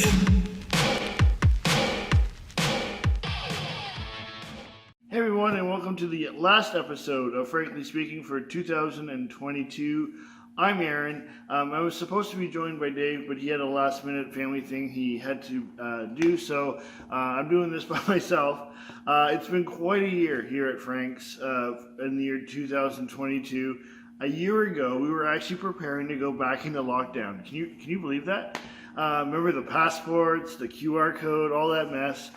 Hey everyone, and welcome to the last episode of Frankly Speaking for 2022. I'm Aaron. I was supposed to be joined by Dave, but he had a last minute family thing he had to do, so I'm doing this by myself. It's been quite a year here at Frank's in the year 2022. A year ago, we were actually preparing to go back into lockdown. Can you believe that? Remember the passports, the QR code, all that mess.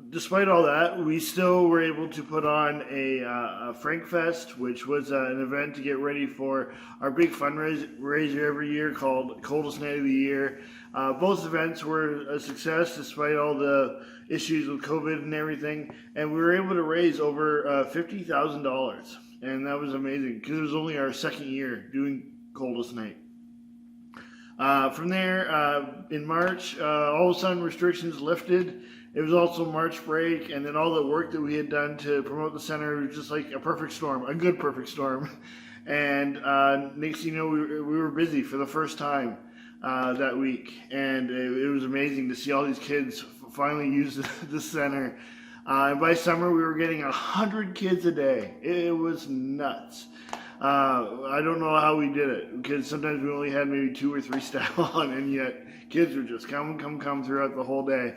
Despite all that, we still were able to put on a Frank Fest, which was an event to get ready for our big fundraiser every year called Coldest Night of the Year. Both events were a success despite all the issues with COVID and everything, and we were able to raise over $50,000, and that was amazing because it was only our second year doing Coldest Night. From there, in March, all of a sudden restrictions lifted. It was also March break, and then all the work that we had done to promote the center was just like a perfect storm, a good perfect storm. And next thing you know, we were busy for the first time that week, and it was amazing to see all these kids finally use the center. And by summer, we were getting 100 kids a day. It was nuts. I don't know how we did it, because sometimes we only had maybe 2 or 3 staff on, and yet kids would just come throughout the whole day.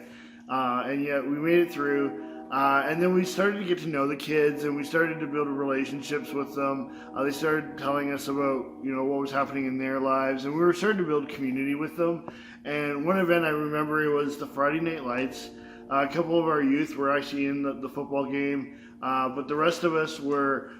And yet we made it through, and then we started to get to know the kids, and we started to build relationships with them. They started telling us about what was happening in their lives, and we were starting to build community with them. And one event I remember, it was the Friday Night Lights. A couple of our youth were actually in the football game, but the rest of us were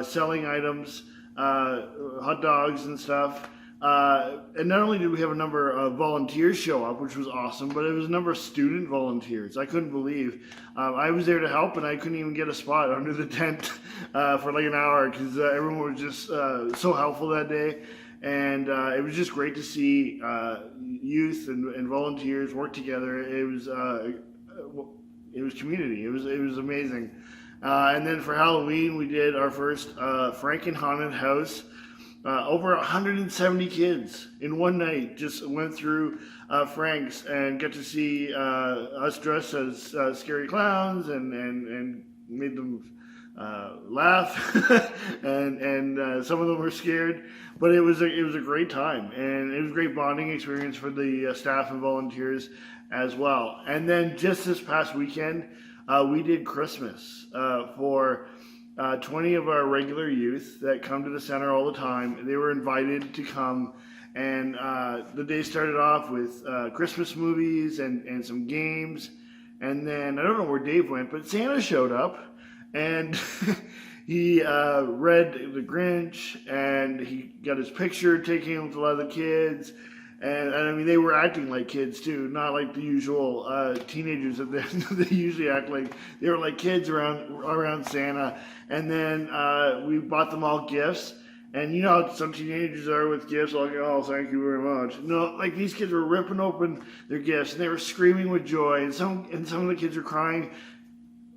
selling items, hot dogs and stuff. And not only did we have a number of volunteers show up, which was awesome, but it was a number of student volunteers. I couldn't believe. I was there to help, and I couldn't even get a spot under the tent for like an hour because everyone was just so helpful that day. And it was just great to see youth and volunteers work together. It was community. It was amazing. And then for Halloween, we did our first Franken Haunted House. Over 170 kids in one night just went through Frank's and got to see us dressed as scary clowns and made them laugh, and some of them were scared, but it was a great time, and it was a great bonding experience for the staff and volunteers as well. And then just this past weekend, we did Christmas for 20 of our regular youth that come to the center all the time. They were invited to come, and the day started off with Christmas movies and some games. And then I don't know where Dave went, but Santa showed up, and he read The Grinch, and he got his picture taken with a lot of the kids. And I mean, they were acting like kids too, not like the usual teenagers that they usually act like. They were like kids around Santa. And then we bought them all gifts. And you know how some teenagers are with gifts, like, oh, thank you very much. No, like these kids were ripping open their gifts, and they were screaming with joy. And some of the kids were crying.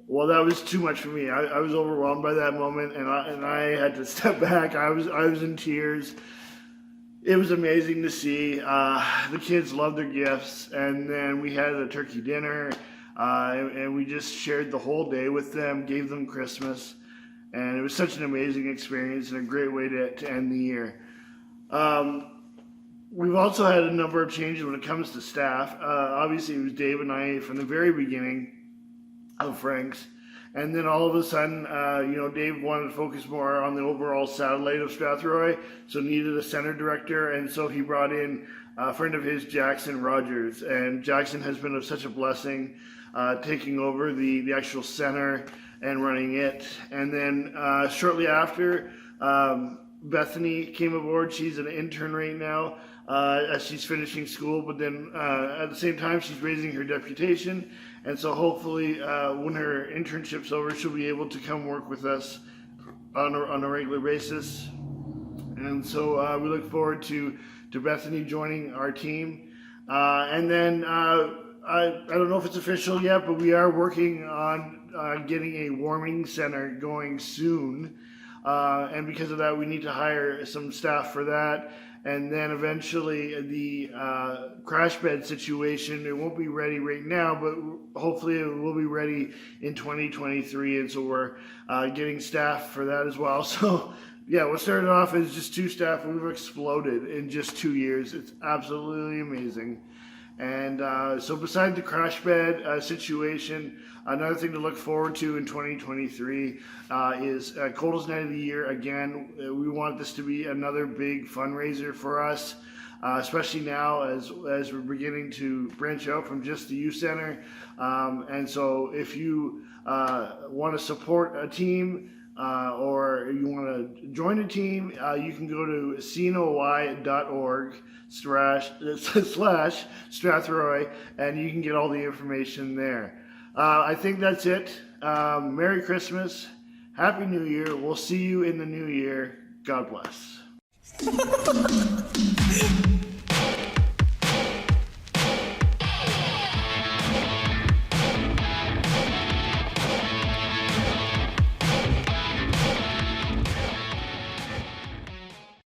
Well, that was too much for me. I was overwhelmed by that moment, and I had to step back. I was in tears. It was amazing to see. The kids loved their gifts, and then we had a turkey dinner, and we just shared the whole day with them, gave them Christmas, and it was such an amazing experience and a great way to end the year. We've also had a number of changes when it comes to staff. Obviously, it was Dave and I from the very beginning of Frank's. And then all of a sudden, Dave wanted to focus more on the overall satellite of Strathroy, so needed a center director, and so he brought in a friend of his, Jackson Rogers. And Jackson has been such a blessing, taking over the actual center and running it. And then shortly after, Bethany came aboard. She's an intern right now as she's finishing school, but then at the same time, she's raising her deputation. And so hopefully when her internship's over, she'll be able to come work with us on a regular basis. And so we look forward to Bethany joining our team. And then I don't know if it's official yet, but we are working on getting a warming center going soon. And because of that, we need to hire some staff for that. and then eventually the crash bed situation, it won't be ready right now, but hopefully it will be ready in 2023, and so we're getting staff for that as well. So yeah, what started off as just 2 staff, we've exploded in just 2 years. It's absolutely amazing. And so beside the crash bed situation, another thing to look forward to in 2023 is Coldest Night of the Year. Again, we want this to be another big fundraiser for us, especially now as we're beginning to branch out from just the youth center. And so if you want to support a team, or you want to join a team, you can go to cnoy.org/Strathroy, and you can get all the information there. I think that's it. Merry Christmas. Happy New Year. We'll see you in the new year. God bless.